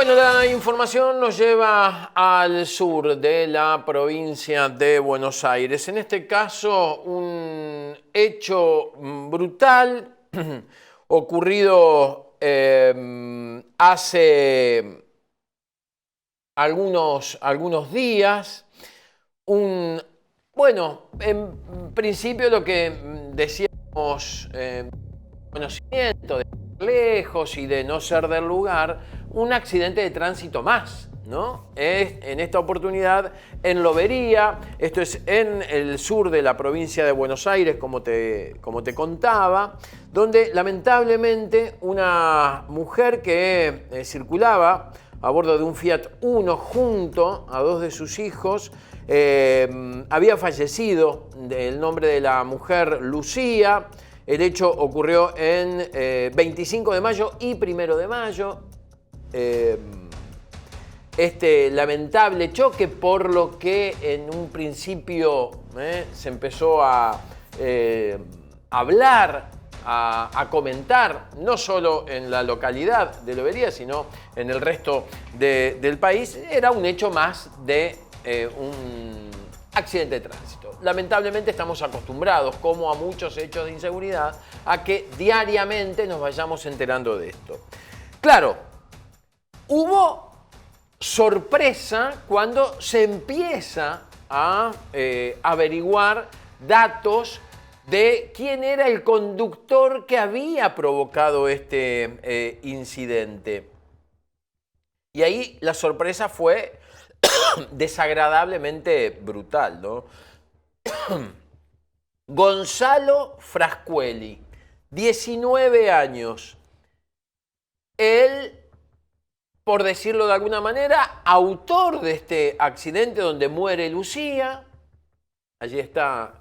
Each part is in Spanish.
Bueno, la información nos lleva al sur de la provincia de Buenos Aires. En este caso, un hecho brutal ocurrido hace algunos días. Bueno, en principio lo que decíamos, conocimiento de lejos y de no ser del lugar, un accidente de tránsito más, ¿no? En esta oportunidad en Lobería, esto es en el sur de la provincia de Buenos Aires, como te contaba, donde lamentablemente una mujer que circulaba a bordo de un Fiat Uno junto a dos de sus hijos, había fallecido. El nombre de la mujer, Lucía. El hecho ocurrió en 25 de mayo y 1 de mayo. Este lamentable choque, por lo que en un principio se empezó a hablar, a comentar, no solo en la localidad de Lobería, sino en el resto del país. Era un hecho más de un accidente de tránsito. Lamentablemente estamos acostumbrados, como a muchos hechos de inseguridad, a que diariamente nos vayamos enterando de esto. Claro, hubo sorpresa cuando se empieza a averiguar datos de quién era el conductor que había provocado este incidente. Y ahí la sorpresa fue desagradablemente brutal, ¿no? Gonzalo Frascueli, 19 años. Él, por decirlo de alguna manera, autor de este accidente donde muere Lucía. Allí está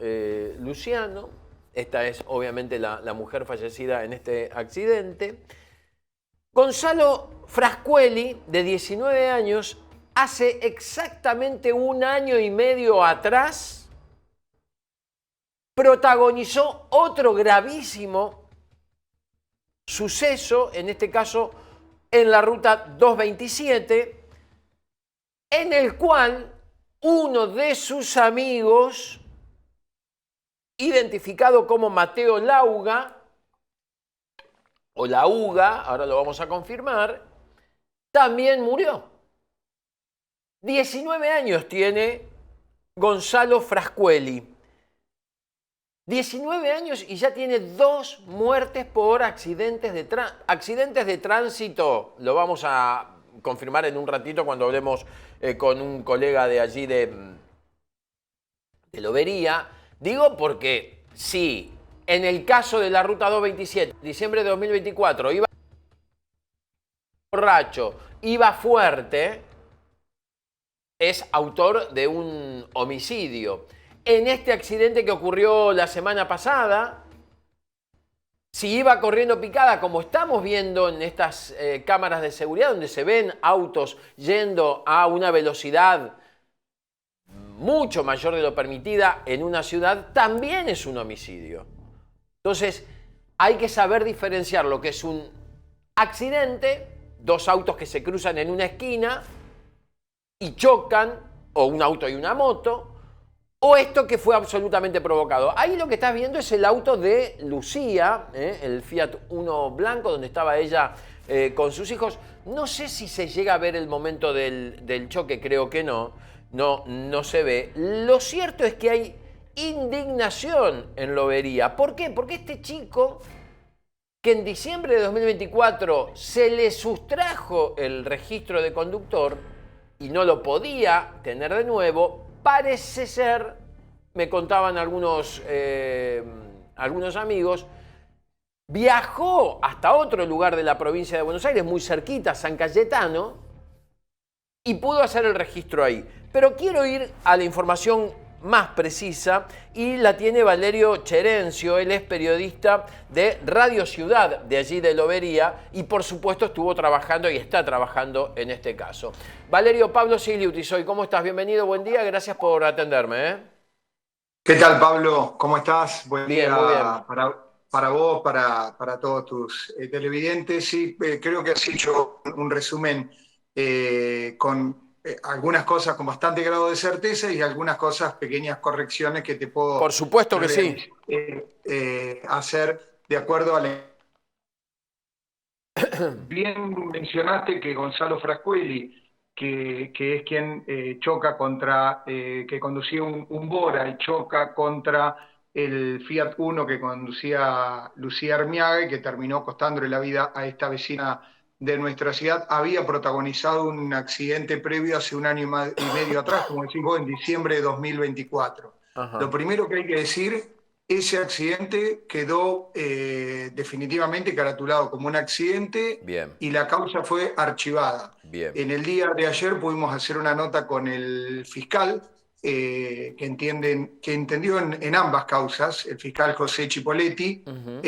Luciano. Esta es obviamente la mujer fallecida en este accidente. Gonzalo Frascueli, de 19 años, hace exactamente 1 año y medio atrás, protagonizó otro gravísimo suceso, en este caso en la ruta 227, en el cual uno de sus amigos, identificado como Mateo Lauga, o Lauga, ahora lo vamos a confirmar, también murió. 19 años tiene Gonzalo Frascueli. 19 años y ya tiene 2 muertes por accidentes de tránsito. Lo vamos a confirmar en un ratito cuando hablemos con un colega de allí de Lobería. Digo porque si en el caso de la ruta 227, diciembre de 2024, iba borracho, iba fuerte, es autor de un homicidio. En este accidente que ocurrió la semana pasada, si iba corriendo picada, como estamos viendo en estas cámaras de seguridad, donde se ven autos yendo a una velocidad mucho mayor de lo permitida en una ciudad, también es un homicidio. Entonces, hay que saber diferenciar lo que es un accidente, 2 autos que se cruzan en una esquina y chocan, o un auto y una moto, o esto que fue absolutamente provocado. Ahí lo que estás viendo es el auto de Lucía, el Fiat Uno blanco, donde estaba ella con sus hijos. No sé si se llega a ver el momento del choque, creo que no se ve. Lo cierto es que hay indignación en Lobería. ¿Por qué? Porque este chico, que en diciembre de 2024 se le sustrajo el registro de conductor y no lo podía tener de nuevo, parece ser, me contaban algunos amigos, viajó hasta otro lugar de la provincia de Buenos Aires, muy cerquita, San Cayetano, y pudo hacer el registro ahí. Pero quiero ir a la información más precisa y la tiene Valerio Cherencio. Él es periodista de Radio Ciudad, de allí de Lobería, y por supuesto estuvo trabajando y está trabajando en este caso. Valerio, Pablo Sigliuti soy. ¿Cómo estás? Bienvenido, buen día, gracias por atenderme. ¿Qué tal, Pablo? ¿Cómo estás? Buen Bien, día muy bien. para vos, para todos tus televidentes. Sí, creo que has hecho un resumen con algunas cosas con bastante grado de certeza y algunas cosas, pequeñas correcciones que te Por puedo supuesto que sí. hacer de acuerdo a la... Bien mencionaste que Gonzalo Frascueli, que es quien choca contra, que conducía un Bora y choca contra el Fiat Uno que conducía Lucía Armiaga y que terminó costándole la vida a esta vecina de nuestra ciudad, había protagonizado un accidente previo hace un año y medio atrás, como decís vos, en diciembre de 2024. Lo Ajá. primero que hay que decir, ese accidente quedó definitivamente caratulado como un accidente Bien, y la causa fue archivada. bien. En el día de ayer pudimos hacer una nota con el fiscal que entendió en ambas causas, el fiscal José Chipoletti, Ujú.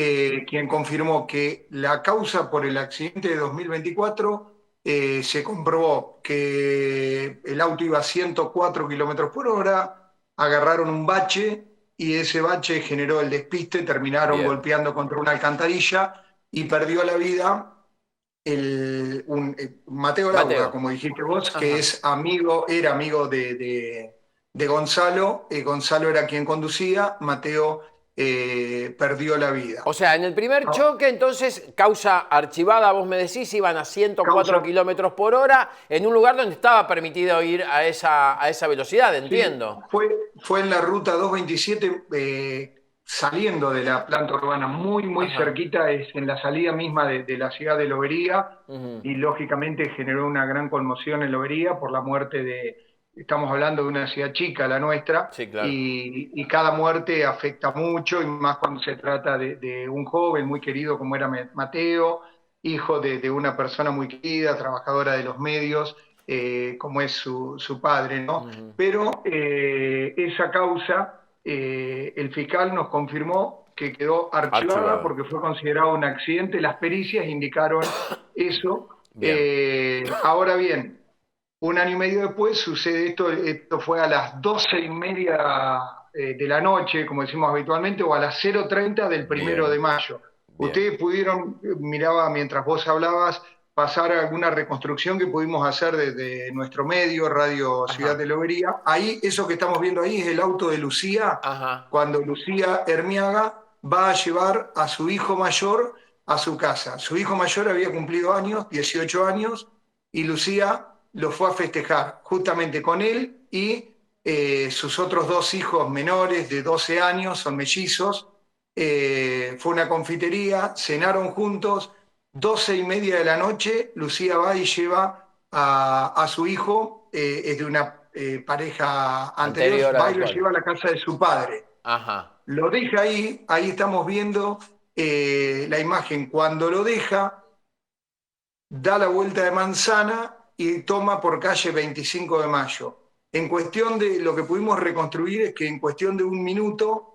quien confirmó que la causa por el accidente de 2024 se comprobó que el auto iba a 104 kilómetros por hora, agarraron un bache y ese bache generó el despiste, terminaron Bien. golpeando contra una alcantarilla y perdió la vida Mateo Lauda, Mateo. como dijiste vos, que Ajá. es amigo, era amigo de Gonzalo. Gonzalo era quien conducía, Mateo perdió la vida. O sea, en el primer Ah, choque, entonces, causa archivada, vos me decís, iban a 104 causa, kilómetros por hora en un lugar donde estaba permitido ir a esa velocidad, sí, entiendo. fue en la ruta 227 saliendo de la planta urbana, muy, muy Ajá. cerquita, es en la salida misma de la ciudad de Lobería, Ujú. y lógicamente generó una gran conmoción en Lobería por la muerte estamos hablando de una ciudad chica, la nuestra, Sí, claro. y cada muerte afecta mucho, y más cuando se trata de un joven muy querido como era Mateo, hijo de una persona muy querida, trabajadora de los medios, como es su padre, ¿no? Ujú. Pero esa causa, el fiscal nos confirmó que quedó archivada Archivada. porque fue considerado un accidente, las pericias indicaron eso. Bien. Ahora bien, un año y medio después sucede esto fue a las 12:30 de la noche, como decimos habitualmente, o a las 0:30 del 1 de mayo. Bien. Ustedes pudieron, miraba mientras vos hablabas, pasar alguna reconstrucción que pudimos hacer desde nuestro medio, Radio Ciudad Ajá. de Lobería. Ahí, eso que estamos viendo ahí es el auto de Lucía, Ajá. cuando Lucía Hermiaga va a llevar a su hijo mayor a su casa. Su hijo mayor había cumplido años, 18 años, y Lucía lo fue a festejar justamente con él y sus otros dos hijos menores de 12 años, son mellizos. Fue una confitería, cenaron juntos, 12:30 de la noche, Lucía va y lleva a su hijo, es de una pareja anterior, Anterior a va la y lo actual. lleva a la casa de su padre. Ajá. Lo deja ahí, ahí estamos viendo la imagen, cuando lo deja, da la vuelta de manzana y toma por calle 25 de Mayo. En cuestión de lo que pudimos reconstruir es que en cuestión de un minuto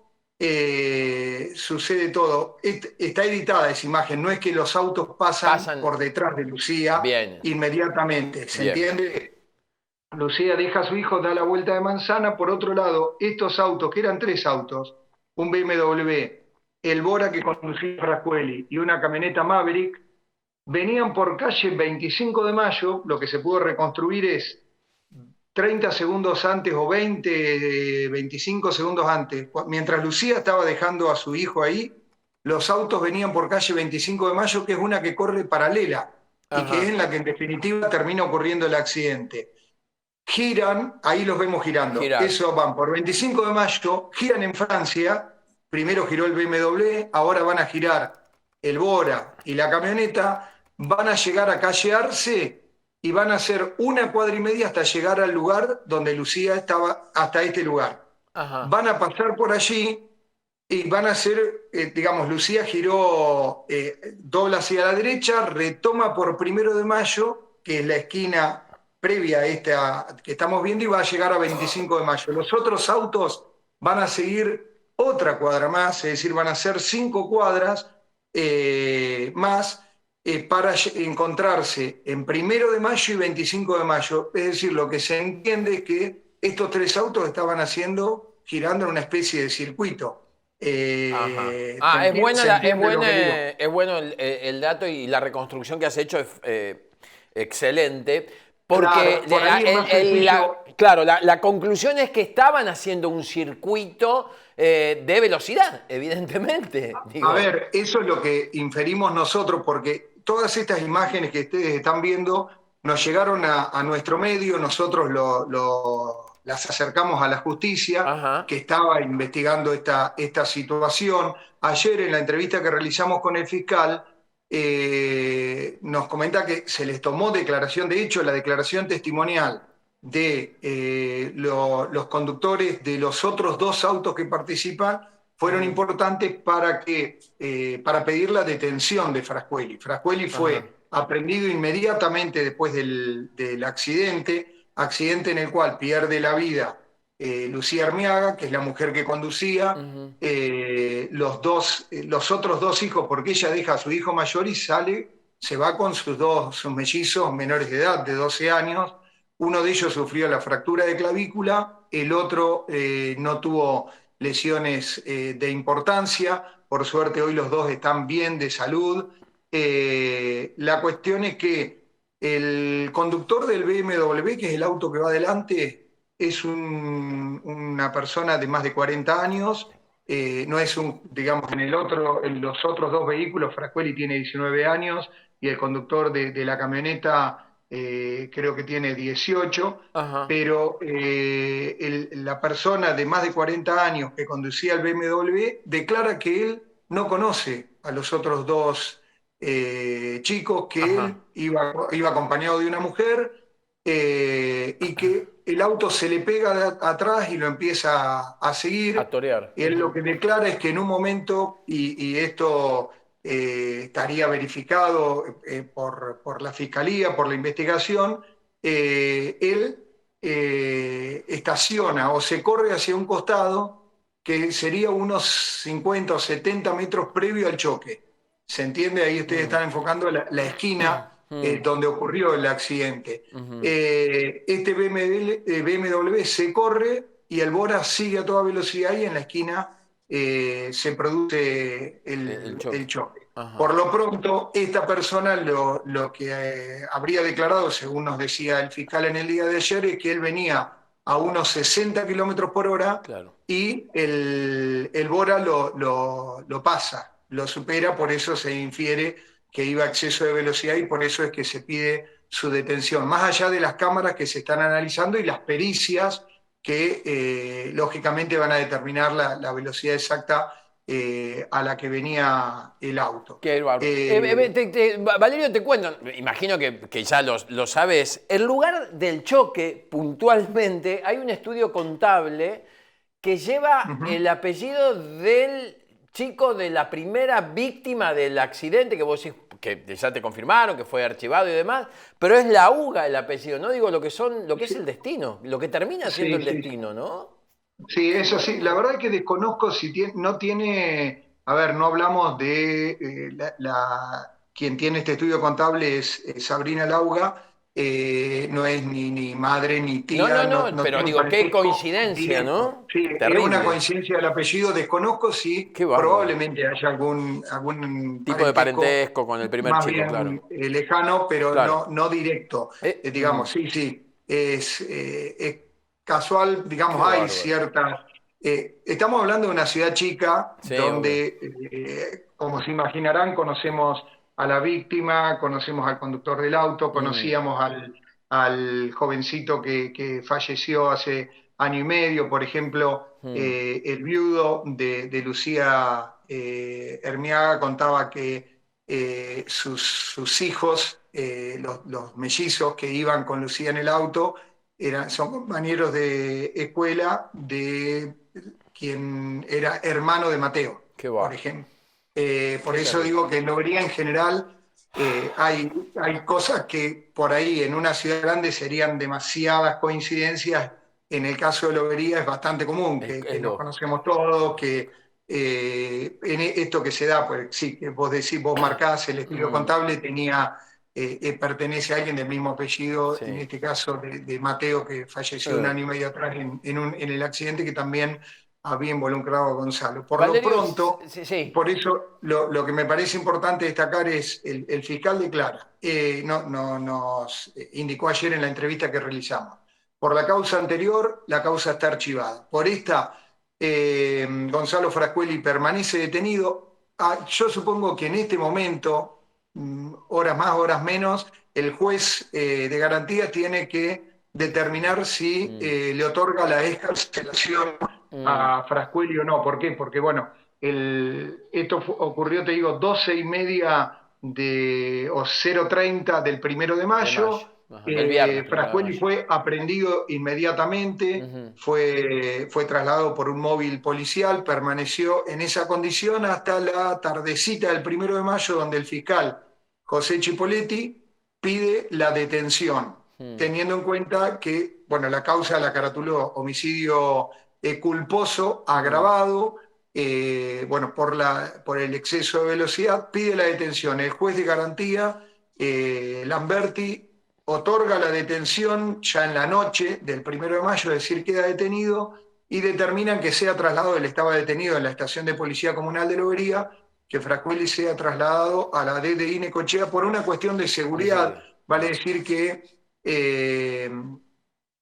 sucede todo. Está editada esa imagen, no es que los autos pasan Pasan. por detrás de Lucía Bien. inmediatamente, ¿se Bien. entiende? Lucía deja a su hijo, da la vuelta de manzana. Por otro lado, estos autos, que eran tres autos, un BMW, el Bora que conducía Frascueli y una camioneta Maverick, venían por calle 25 de Mayo. Lo que se pudo reconstruir es 30 segundos antes o 20, 25 segundos antes. Mientras Lucía estaba dejando a su hijo ahí, los autos venían por calle 25 de Mayo, que es una que corre paralela y que es Ajá. en la que en definitiva termina ocurriendo el accidente. Giran, ahí los vemos girando, Girar. eso van por 25 de Mayo, giran en Francia, primero giró el BMW, ahora van a girar el Bora y la camioneta, van a llegar a calle Arce y van a hacer una cuadra y media hasta llegar al lugar donde Lucía estaba, hasta este lugar. Ajá. Van a pasar por allí y van a hacer, digamos, Lucía giró, dobla hacia la derecha, retoma por 1 de Mayo, que es la esquina previa a esta que estamos viendo, y va a llegar a 25 de Mayo. Los otros autos van a seguir otra cuadra más, es decir, van a ser 5 cuadras más para encontrarse en 1 de Mayo y 25 de Mayo. Es decir, lo que se entiende es que estos tres autos estaban haciendo, girando en una especie de circuito. Ajá. ¿Se Ah, entiende, se entiende lo que digo? es bueno el dato y la reconstrucción que has hecho es excelente. Porque Claro, por ahí es más sencillo. claro, la conclusión es que estaban haciendo un circuito de velocidad, evidentemente. A Digo, ver, eso es lo que inferimos nosotros, porque todas estas imágenes que ustedes están viendo nos llegaron a nuestro medio, nosotros las acercamos a la justicia, ajá. que estaba investigando esta situación. Ayer en la entrevista que realizamos con el fiscal, nos comenta que se les tomó declaración, de hecho, la declaración testimonial de los conductores de los otros dos autos que participan fueron Ujú, importantes para pedir la detención de Frascuelli. Frascuelli ajá. fue aprendido inmediatamente después del accidente en el cual pierde la vida Lucía Armiaga, que es la mujer que conducía, Ujú, los otros dos hijos, porque ella deja a su hijo mayor y se va con sus mellizos menores de edad, de 12 años. Uno de ellos sufrió la fractura de clavícula, el otro no tuvo lesiones de importancia. Por suerte hoy los dos están bien de salud. La cuestión es que el conductor del BMW, que es el auto que va adelante, es una persona de más de 40 años. No es digamos, en los otros dos vehículos, Frascuelli tiene 19 años y el conductor de la camioneta creo que tiene 18, ajá. pero la persona de más de 40 años que conducía el BMW declara que él no conoce a los otros dos chicos, que Ajá. él iba acompañado de una mujer y que el auto se le pega atrás y lo empieza a A seguir. torear. Él lo que declara es que en un momento, y esto estaría verificado por la fiscalía, por la investigación, él estaciona o se corre hacia un costado que sería unos 50 o 70 metros previo al choque. ¿Se entiende? Ahí ustedes Mm, están enfocando la esquina mm, donde ocurrió el accidente. ujú. Este BMW se corre y el Bora sigue a toda velocidad y en la esquina se produce El el choque. choque. Ajá. Por lo pronto, esta persona lo que habría declarado, según nos decía el fiscal en el día de ayer, es que él venía a unos 60 kilómetros por hora Claro. y el Bora lo pasa, lo supera, por eso se infiere que iba a exceso de velocidad y por eso es que se pide su detención, más allá de las cámaras que se están analizando y las pericias que lógicamente van a determinar la velocidad exacta a la que venía el auto. Qué bárbaro. Eh, Valerio, te cuento, imagino que ya lo sabes. El lugar del choque, puntualmente, hay un estudio contable que lleva Ujú. el apellido del chico de la primera víctima del accidente, que vos decís que ya te confirmaron, que fue archivado y demás, pero es la UGA el apellido, no digo lo que es el Sí, destino, lo que termina siendo sí, el sí. destino, ¿no? Sí, eso sí. La verdad es que desconozco si no tiene, a ver, no hablamos de quien tiene este estudio contable es Sabrina Lauga, no es ni madre ni No, tía, no, no, no, no pero tiene un digo, qué parentesco coincidencia, directo. ¿no? Sí, es una Terrible. coincidencia del apellido, desconozco si Qué bárbaro. probablemente haya algún Tipo de parentesco parentesco con el primer más chico, bien claro. lejano, pero Claro. no directo. Digamos, sí, sí, es casual, Qué digamos, hay bárbaro. ciertas... estamos hablando de una ciudad chica Sí, obvio. donde, como se imaginarán, conocemos a la víctima, conocemos al conductor del auto, Mm, conocíamos al jovencito que falleció hace año y medio, por ejemplo, mm, el viudo de Lucía Hermiaga contaba que sus hijos, los mellizos que iban con Lucía en el auto, son compañeros de escuela de quien era hermano de Mateo, qué por bárbaro. ejemplo. Por Qué eso terrible. digo que en Lobería en general hay cosas que por ahí en una ciudad grande serían demasiadas coincidencias. En el caso de Lobería es bastante común que Es nos lógico. conocemos todos, que esto que se da, pues sí, que vos decís, vos marcás el estudio Mm, contable, pertenece a alguien del mismo apellido, en sí. este caso de Mateo, que falleció un Eh, año y medio atrás en el accidente, que también había involucrado a Gonzalo. Por lo Valerio, pronto, sí, sí. por eso lo que me parece importante destacar es el fiscal declara, nos indicó ayer en la entrevista que realizamos. Por la causa anterior, la causa está archivada. Por esta, Gonzalo Frascueli permanece detenido. Yo supongo que en este momento, horas más, horas menos, el juez de garantía tiene que determinar si Mm, le otorga la excarcelación mm, a Frascuelli o no. ¿Por qué? Porque, bueno, esto ocurrió, te digo, 12:30 o 0:30 del 1 de mayo. de mayo. Ajá, del viernes, primero de Frascuelli mayo. fue aprendido inmediatamente, Ujú, fue trasladado por un móvil policial, permaneció en esa condición hasta la tardecita del 1 de mayo, donde el fiscal José Chipoletti pide la detención, mm, teniendo en cuenta que, bueno, la causa la caratuló homicidio culposo, mm, agravado, bueno, por el exceso de velocidad, pide la detención. El juez de garantía, Lamberti, otorga la detención ya en la noche del 1 de mayo, es decir, queda detenido y determinan que sea trasladado, él estaba detenido en la estación de policía comunal de Lobería, que Frascuelli sea trasladado a la DDI Necochea por una cuestión de seguridad. homicidio. Vale decir que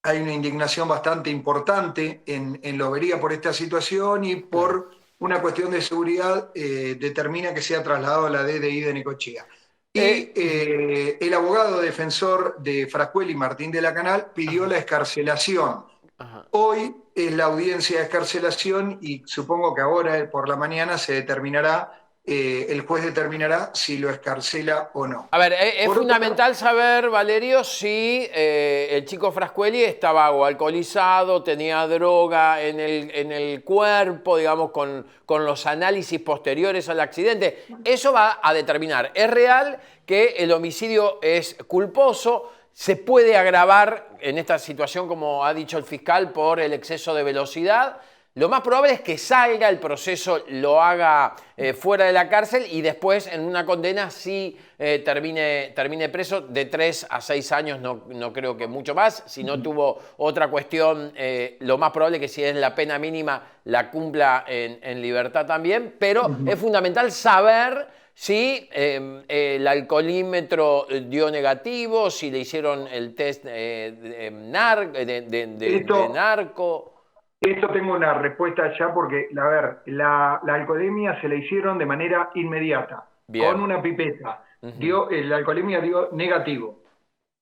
hay una indignación bastante importante en Lobería por esta situación y Claro. por una cuestión de seguridad determina que sea trasladado a la DDI de Necochea. Y Ujú, el abogado defensor de Frascuelli, Martín de la Canal, pidió ajá, la excarcelación. ajá. Hoy es la audiencia de excarcelación y supongo que ahora por la mañana se determinará, el juez determinará si lo excarcela o no. A ver, es Por otra, fundamental saber, Valerio, si el chico Frascuelli estaba o alcoholizado, tenía droga en el cuerpo, digamos, con los análisis posteriores al accidente. Eso va a determinar. Es real que el homicidio es culposo, se puede agravar en esta situación, como ha dicho el fiscal, por el exceso de velocidad. Lo más probable es que salga, el proceso lo haga fuera de la cárcel y después en una condena sí termine preso de 3 a 6 años, no creo que mucho más. Si no tuvo otra cuestión, lo más probable es que si es la pena mínima la cumpla en libertad también. Pero es fundamental saber si el alcoholímetro dio negativo, si le hicieron el test de esto, narco. Esto tengo una respuesta ya porque, a ver, la alcoholemia se la hicieron de manera inmediata, con Bien. una pipeta. Ujú. La alcoholemia dio negativo.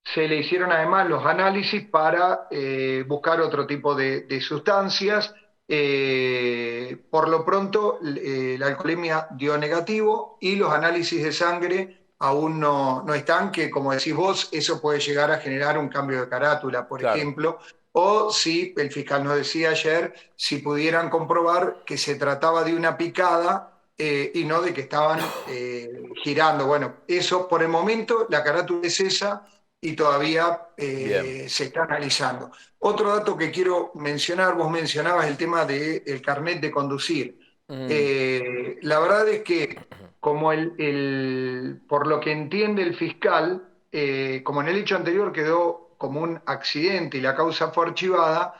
Se le hicieron además los análisis para buscar otro tipo de sustancias. Por lo pronto, la alcoholemia dio negativo y los análisis de sangre aún no están, que como decís vos, eso puede llegar a generar un cambio de carátula, por Claro. ejemplo, o si, el fiscal nos decía ayer, si pudieran comprobar que se trataba de una picada y no de que estaban girando. Bueno, eso por el momento, la carátula es esa y todavía Bien. se está analizando. Otro dato que quiero mencionar, vos mencionabas el tema del carnet de conducir. Mm, La verdad es que, como por lo que entiende el fiscal, como en el hecho anterior quedó como un accidente y la causa fue archivada,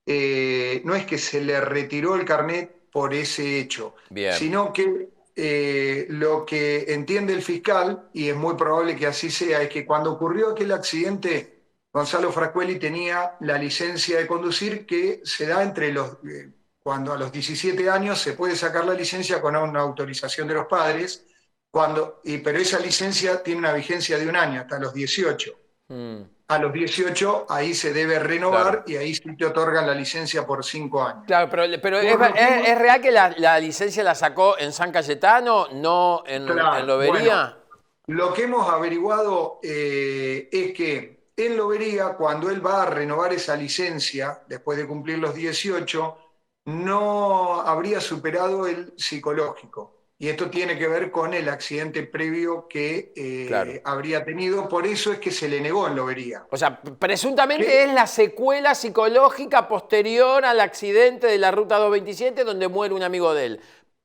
no es que se le retiró el carnet por ese hecho, bien. sino que lo que entiende el fiscal, y es muy probable que así sea, es que cuando ocurrió aquel accidente, Gonzalo Frascuelli tenía la licencia de conducir que se da cuando a los 17 años se puede sacar la licencia con una autorización de los padres, pero esa licencia tiene una vigencia de un año, hasta los 18. Mm, A los 18 ahí se debe renovar claro. y ahí sí te otorgan la licencia por 5 años. Claro, pero Por lo que hemos, es real que la licencia la sacó en San Cayetano, no en claro, bueno, Lobería. lo que hemos averiguado es que en Lobería, cuando él va a renovar esa licencia, después de cumplir los 18, no habría superado el psicológico. Y esto tiene que ver con el accidente previo que Claro. habría tenido, por eso es que se le negó en Lobería. O sea, Que presuntamente es la secuela psicológica posterior al accidente de la Ruta 227 donde muere un amigo de él.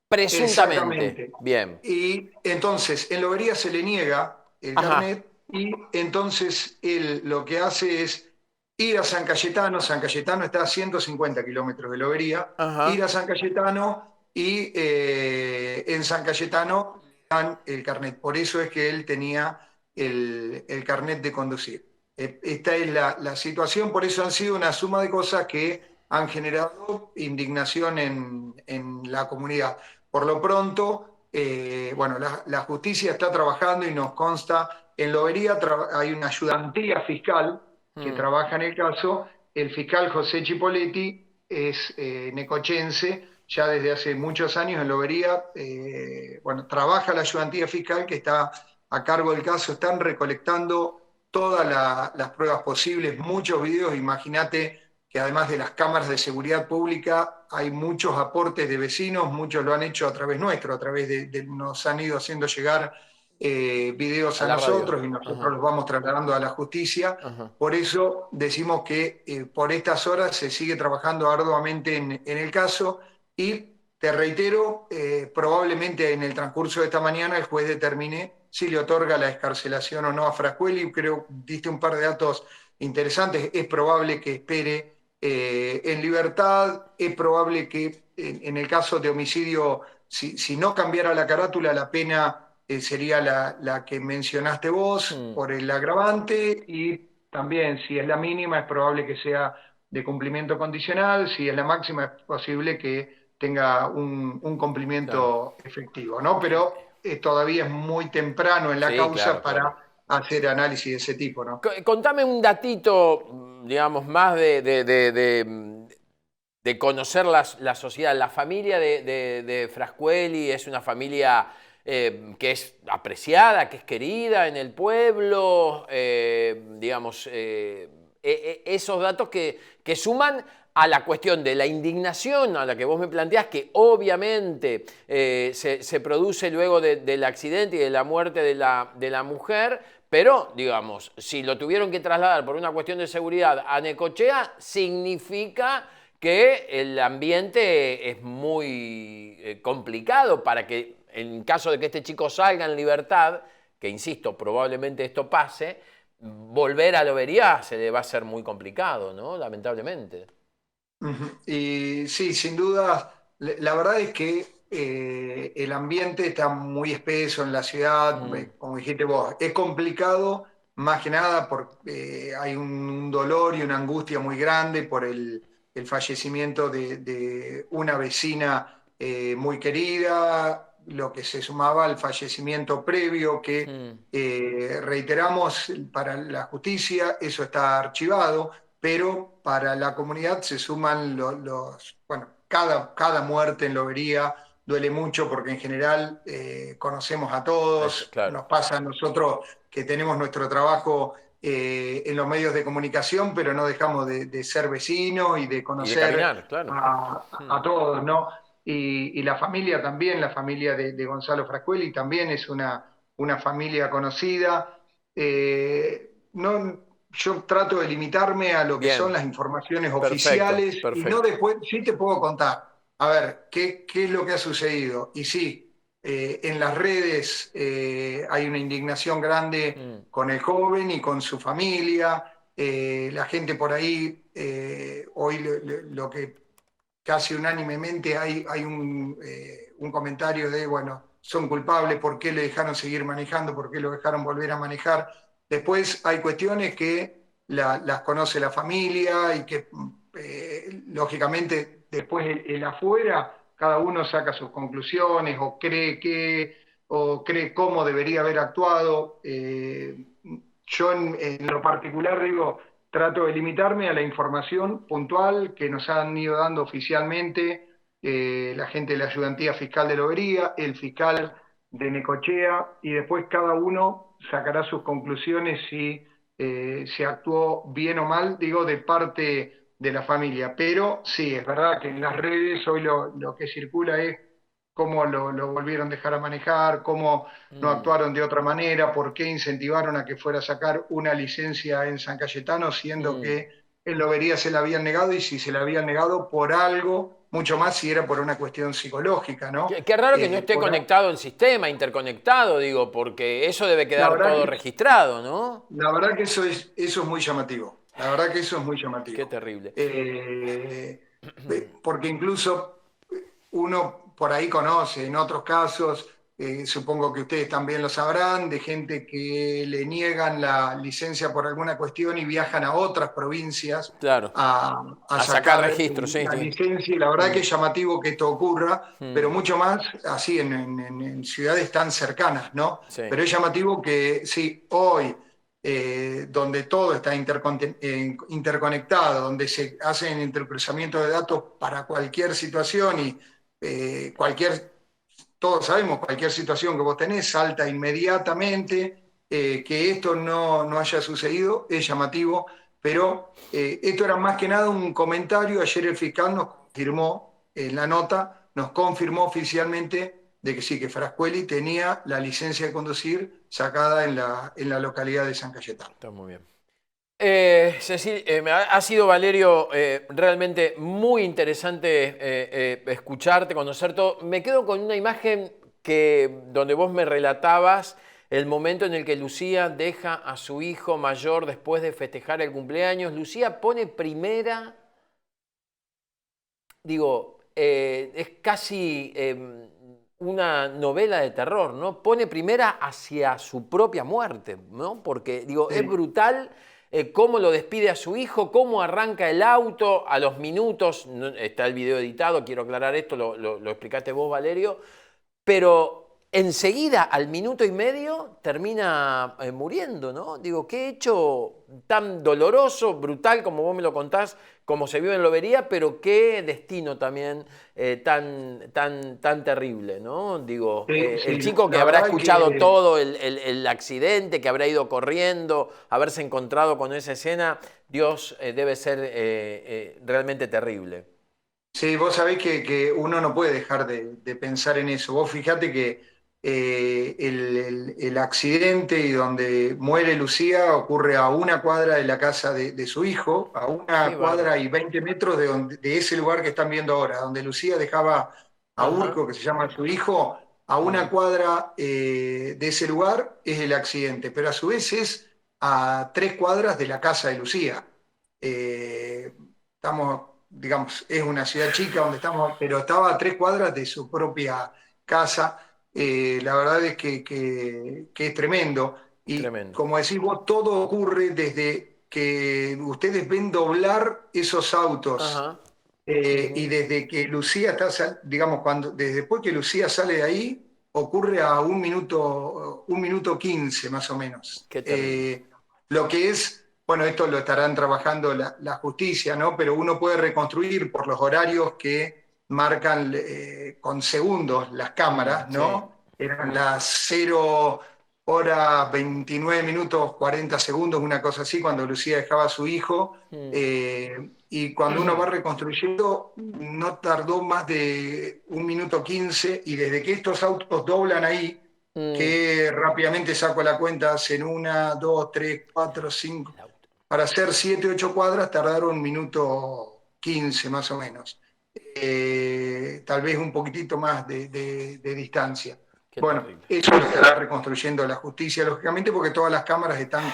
Presuntamente. Exactamente. Bien. Y entonces en Lobería se le niega el Ajá. carnet y entonces él lo que hace es ir a San Cayetano está a 150 kilómetros de Lobería, ir Ajá. a San Cayetano y en San Cayetano le dan el carnet. Por eso es que él tenía el carnet de conducir. Esta es la situación, por eso han sido una suma de cosas que han generado indignación en la comunidad. Por lo pronto, bueno, la justicia está trabajando y nos consta, en Lobería hay una ayudantía fiscal que Mm. trabaja en el caso. El fiscal José Chipoletti es necochense, ya desde hace muchos años en Lobería, bueno, trabaja la ayudantía fiscal que está a cargo del caso, están recolectando todas las pruebas posibles, muchos videos, imagínate que además de las cámaras de seguridad pública hay muchos aportes de vecinos, muchos lo han hecho a través nuestro, a través nos han ido haciendo llegar videos A a la radio. nosotros y nosotros Ajá. los vamos trasladando a la justicia. Ajá. Por eso decimos que por estas horas se sigue trabajando arduamente en el caso y te reitero, probablemente en el transcurso de esta mañana el juez determine si le otorga la excarcelación o no a Frascueli. Creo diste un par de datos interesantes. Es probable que espere en libertad, es probable que en el caso de homicidio, si no cambiara la carátula, la pena sería la que mencionaste vos Mm. por el agravante y también si es la mínima es probable que sea de cumplimiento condicional, si es la máxima es posible que tenga un Claro. cumplimiento efectivo, ¿no? Pero todavía es muy temprano en la Sí, causa claro, claro. para hacer análisis de ese tipo, ¿no? Contame un datito, digamos, más de conocer la sociedad. La familia de Frascueli es una familia que es apreciada, que es querida en el pueblo, digamos, esos datos que suman a la cuestión de la indignación a la que vos me planteás, que obviamente se produce luego del accidente y de la muerte de la mujer, pero, digamos, si lo tuvieron que trasladar por una cuestión de seguridad a Necochea, significa que el ambiente es muy complicado para que, en caso de que este chico salga en libertad, que insisto, probablemente esto pase, volver a Lobería se le va a ser muy complicado, ¿no? Lamentablemente. Ujú. Y sí, sin duda, la verdad es que el ambiente está muy espeso en la ciudad, Mm, como dijiste vos, es complicado más que nada porque hay un dolor y una angustia muy grande por el fallecimiento de una vecina muy querida, lo que se sumaba al fallecimiento previo que mm, reiteramos para la justicia, eso está archivado, pero para la comunidad se suman bueno, cada muerte en Lobería duele mucho porque en general conocemos a todos, claro. nos pasa a nosotros que tenemos nuestro trabajo en los medios de comunicación, pero no dejamos de ser vecinos y de Y de conocer caminar, claro. Mm, a todos, ¿no? Y la familia también, la familia de Gonzalo Frascueli también es una familia conocida. No, yo trato de limitarme a lo que son bien, las informaciones perfecto, oficiales y no perfecto. después, sí te puedo contar, a ver, qué es lo que ha sucedido. Y sí, en las redes hay una indignación grande Mm, con el joven y con su familia. La gente por ahí, hoy lo que casi unánimemente hay un comentario de, bueno, son culpables, ¿por qué le dejaron seguir manejando? ¿Por qué lo dejaron volver a manejar? Después hay cuestiones que las conoce la familia y que, lógicamente, después el afuera, cada uno saca sus conclusiones o cree cómo debería haber actuado. Yo en lo particular digo, trato de limitarme a la información puntual que nos han ido dando oficialmente la gente de la Ayudantía Fiscal de Lobería, el fiscal de Necochea, y después cada uno sacará sus conclusiones si se actuó bien o mal, digo, de parte de la familia. Pero sí, es verdad que en las redes hoy lo que circula es cómo lo volvieron a dejar a manejar, cómo no mm, actuaron de otra manera, por qué incentivaron a que fuera a sacar una licencia en San Cayetano, siendo mm. que en Lobería se la habían negado y si se la habían negado por algo, mucho más si era por una cuestión psicológica, ¿no? Qué raro que no esté Por, conectado el sistema, interconectado, digo, porque eso debe la quedar verdad todo que, registrado, ¿no? la verdad que eso es muy llamativo. La verdad que eso es muy Qué llamativo. terrible. Porque incluso uno por ahí conoce, en otros casos, supongo que ustedes también lo sabrán, de gente que le niegan la licencia por alguna cuestión y viajan a otras provincias Claro. a A sacar sacar registros, sí, la sí. licencia. Y la verdad que es llamativo que esto ocurra, Mm, pero mucho más así en ciudades tan cercanas, ¿no? sí. Pero es llamativo que sí, hoy donde todo está interconectado, donde se hacen intercruzamiento de datos para cualquier situación y todos sabemos, cualquier situación que vos tenés salta inmediatamente. Que esto no haya sucedido es llamativo, pero esto era más que nada un comentario. Ayer el fiscal nos confirmó en la nota, nos confirmó oficialmente de que sí, que Frascueli tenía la licencia de conducir sacada en la localidad de San Cayetano. Está muy bien. Cecil, ha sido, Valerio, realmente muy interesante escucharte, conocer todo. Me quedo con una imagen donde vos me relatabas el momento en el que Lucía deja a su hijo mayor después de festejar el cumpleaños. Lucía pone primera, digo, es casi una novela de terror, ¿no? Pone primera hacia su propia muerte, ¿no? Porque, digo, es Sí. brutal cómo lo despide a su hijo, cómo arranca el auto a los minutos. Está el video editado, quiero aclarar esto, lo explicaste vos, Valerio, pero enseguida, al minuto y medio, termina muriendo, ¿no? Digo, qué hecho tan doloroso, brutal, como vos me lo contás, como se vio en Lobería, pero qué destino también tan terrible, ¿no? Digo, Sí, el sí, chico que la habrá verdad escuchado que todo el accidente, que habrá ido corriendo, haberse encontrado con esa escena, Dios, debe ser realmente terrible. sí, vos sabés que uno no puede dejar de pensar en eso. Vos fijate que el accidente y donde muere Lucía ocurre a una cuadra de la casa de su hijo, a Qué una cuadra bárbaro. y 20 metros de ese lugar que están viendo ahora, donde Lucía dejaba a Ajá. Urco, que se llama su hijo, a una Mm. cuadra de ese lugar es el accidente, pero a su vez es a 3 cuadras de la casa de Lucía. Estamos, digamos, es una ciudad chica donde estamos, pero estaba a 3 cuadras de su propia casa. La verdad es que es tremendo. Y Tremendo. como decís vos, todo ocurre desde que ustedes ven doblar esos autos Ajá. y Ujú. desde que Lucía está, digamos, desde después que Lucía sale de ahí, ocurre a 1 minuto 15 más o menos. Qué terrible. Lo que es, bueno, esto lo estarán trabajando la justicia, ¿no? Pero uno puede reconstruir por los horarios que marcan con segundos las cámaras, Sí. ¿no? Eran las 0 horas 29 minutos 40 segundos, una cosa así, cuando Lucía dejaba a su hijo. Mm. Y cuando uno va reconstruyendo, no tardó más de 1 minuto 15, y desde que estos autos doblan ahí, Mm. que rápidamente saco la cuenta, hacen 1, 2, 3, 4, 5, para hacer 7, 8 cuadras tardaron 1 minuto 15 más o menos. Tal vez un poquitito más de distancia. Qué Bueno, terrible. eso lo estará reconstruyendo la justicia, lógicamente, porque todas las cámaras están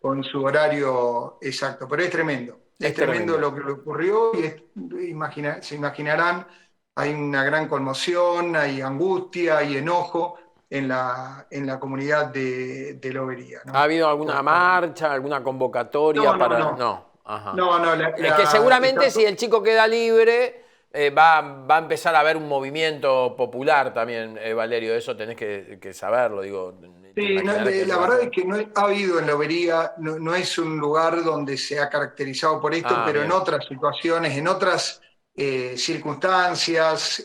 con su horario exacto, pero es Es tremendo tremendo. lo que le ocurrió y se imaginarán, hay una gran conmoción, hay angustia, hay enojo en la comunidad de Lobería, ¿Ha ¿no? habido alguna marcha, alguna convocatoria No, no, para...? no, No. Ajá. no, no, Es que seguramente está si el chico queda libre, va a empezar a haber un movimiento popular también, Valerio. Eso tenés que saberlo, digo. Te Sí, imaginarás que la va a verdad ser... es que no ha habido en Lobería, no es un lugar donde se ha caracterizado por esto, Ah, pero en bien. otras situaciones, en otras circunstancias,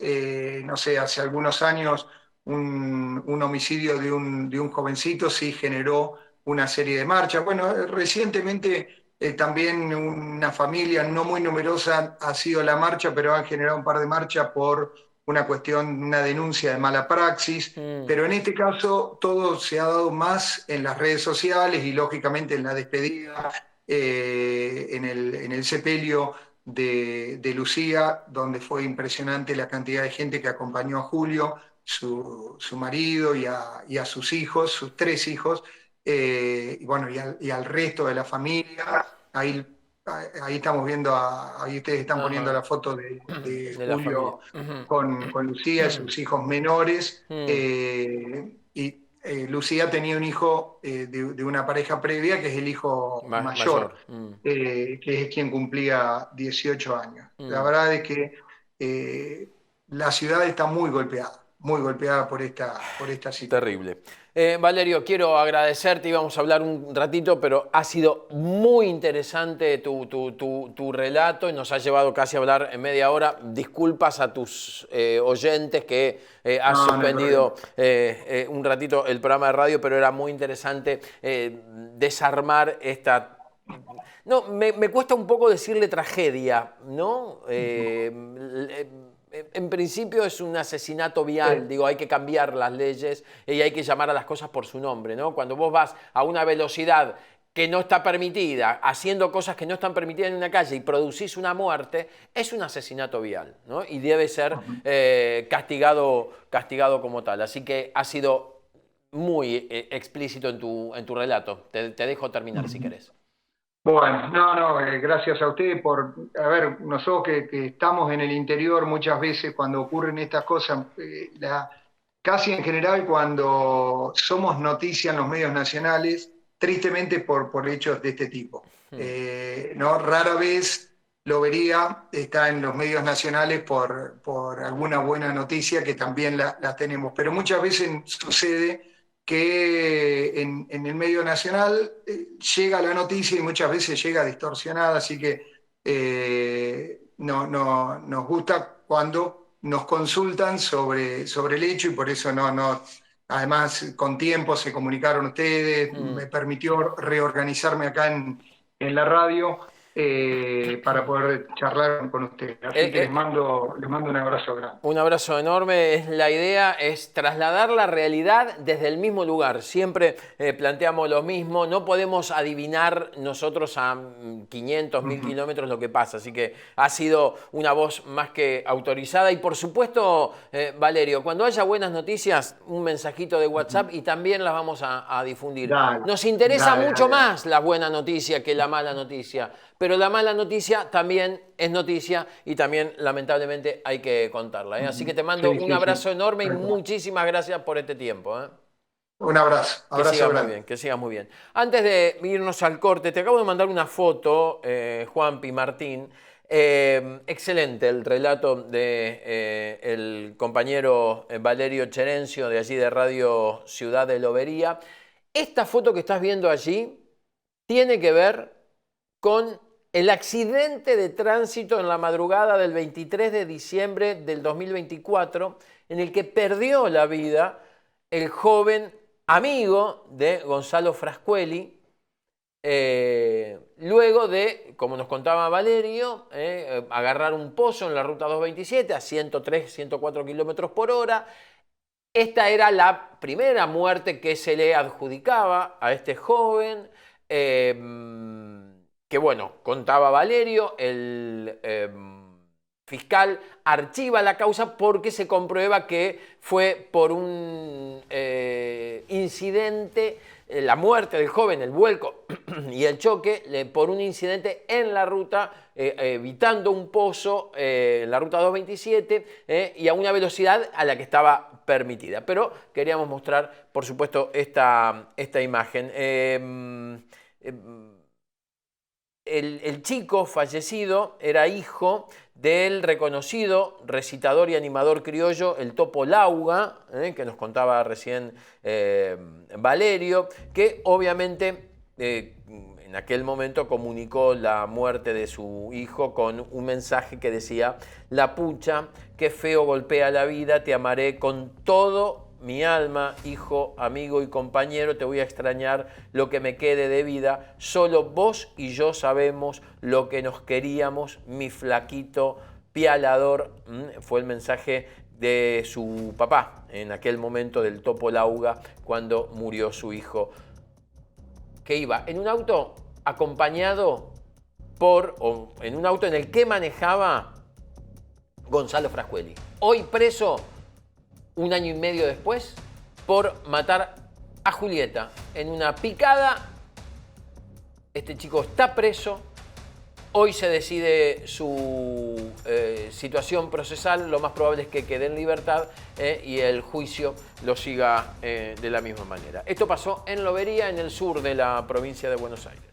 no sé, hace algunos años un homicidio de un jovencito sí generó una serie de marchas. Bueno, recientemente también una familia no muy numerosa ha sido la marcha, pero han generado un par de marchas por una cuestión, una denuncia de mala praxis. Mm. Pero en este caso todo se ha dado más en las redes sociales y lógicamente en la despedida, en el sepelio de Lucía, donde fue impresionante la cantidad de gente que acompañó a Julio, su marido, y a sus hijos, sus 3 hijos, y bueno, y al resto de la familia. ahí, ahí estamos viendo, ahí ustedes están poniendo Ajá. la foto de De la familia. Julio Ujú. con Lucía y sus hijos menores. Mm, Lucía tenía un hijo de una pareja previa, que es el hijo mayor. mayor, que es quien cumplía 18 años. La Mm. verdad es que la ciudad está muy golpeada por esta situación. Terrible. Valerio, quiero agradecerte, íbamos a hablar un ratito, pero ha sido muy interesante tu relato y nos ha llevado casi a hablar en media hora. Disculpas a tus oyentes que has No, no hay problema. suspendido un ratito el programa de radio, pero era muy interesante desarmar esta... No, me cuesta un poco decirle tragedia, ¿no? En principio es un asesinato vial, digo, hay que cambiar las leyes y hay que llamar a las cosas por su nombre, ¿no? Cuando vos vas a una velocidad que no está permitida, haciendo cosas que no están permitidas en una calle y producís una muerte, es un asesinato vial, ¿no? Y debe ser castigado como tal. Así que ha sido muy explícito en tu relato. Te dejo terminar si querés. Bueno, no, gracias a usted por, a ver, nosotros que estamos en el interior muchas veces cuando ocurren estas cosas, casi en general cuando somos noticia en los medios nacionales, tristemente por hechos de este tipo. No, rara vez lo vería, está en los medios nacionales por alguna buena noticia que también la tenemos, pero muchas veces sucede que en el medio nacional llega la noticia y muchas veces llega distorsionada, así que nos gusta cuando nos consultan sobre el hecho y por eso además con tiempo se comunicaron ustedes, me permitió reorganizarme acá en la radio para poder charlar con ustedes. Así que Eh, eh, les mando un abrazo grande. Un abrazo enorme. La idea es trasladar la realidad desde el mismo lugar. Siempre planteamos lo mismo. No podemos adivinar nosotros a 500, 1000 Ujú. kilómetros lo que pasa. Así que ha sido una voz más que autorizada. Y por supuesto, Valerio, cuando haya buenas noticias, un mensajito de WhatsApp y también las vamos a difundir. Dale, Nos interesa dale, mucho dale, dale. más la buena noticia que la mala noticia. Pero la mala noticia también es noticia y también lamentablemente hay que contarla, ¿eh? Así que te mando Sí, un sí, sí. abrazo enorme y Tal cual. muchísimas gracias por este tiempo, ¿eh? Un abrazo, Que abrazo sigas muy grande. bien, que sigas muy bien. Antes de irnos al corte, te acabo de mandar una foto, Juanpi Martín. Excelente el relato de el compañero Valerio Cherencio de allí de Radio Ciudad de Lobería. Esta foto que estás viendo allí tiene que ver con el accidente de tránsito en la madrugada del 23 de diciembre del 2024, en el que perdió la vida el joven amigo de Gonzalo Frascueli, luego de, como nos contaba Valerio, agarrar un pozo en la ruta 227 a 103, 104 kilómetros por hora. Esta era la primera muerte que se le adjudicaba a este joven. Que bueno, contaba Valerio, el fiscal archiva la causa porque se comprueba que fue por un incidente, la muerte del joven, el vuelco y el choque, por un incidente en la ruta, evitando un pozo en la ruta 227 y a una velocidad a la que estaba permitida. Pero queríamos mostrar, por supuesto, esta imagen. El chico fallecido era hijo del reconocido recitador y animador criollo, el Topo Lauga, que nos contaba recién Valerio, que obviamente en aquel momento comunicó la muerte de su hijo con un mensaje que decía: la pucha, qué feo golpea la vida, te amaré con todo mi alma, hijo, amigo y compañero, te voy a extrañar lo que me quede de vida. Solo vos y yo sabemos lo que nos queríamos, mi flaquito pialador. Fue el mensaje de su papá en aquel momento, del Topo Lauga, cuando murió su hijo, que iba en un auto acompañado o en un auto en el que manejaba Gonzalo Frascueli. Hoy preso, un año y medio después, por matar a Julieta en una picada Este chico está preso. Hoy se decide su situación procesal. Lo más probable es que quede en libertad y el juicio lo siga de la misma manera. Esto pasó en Lobería, en el sur de la provincia de Buenos Aires.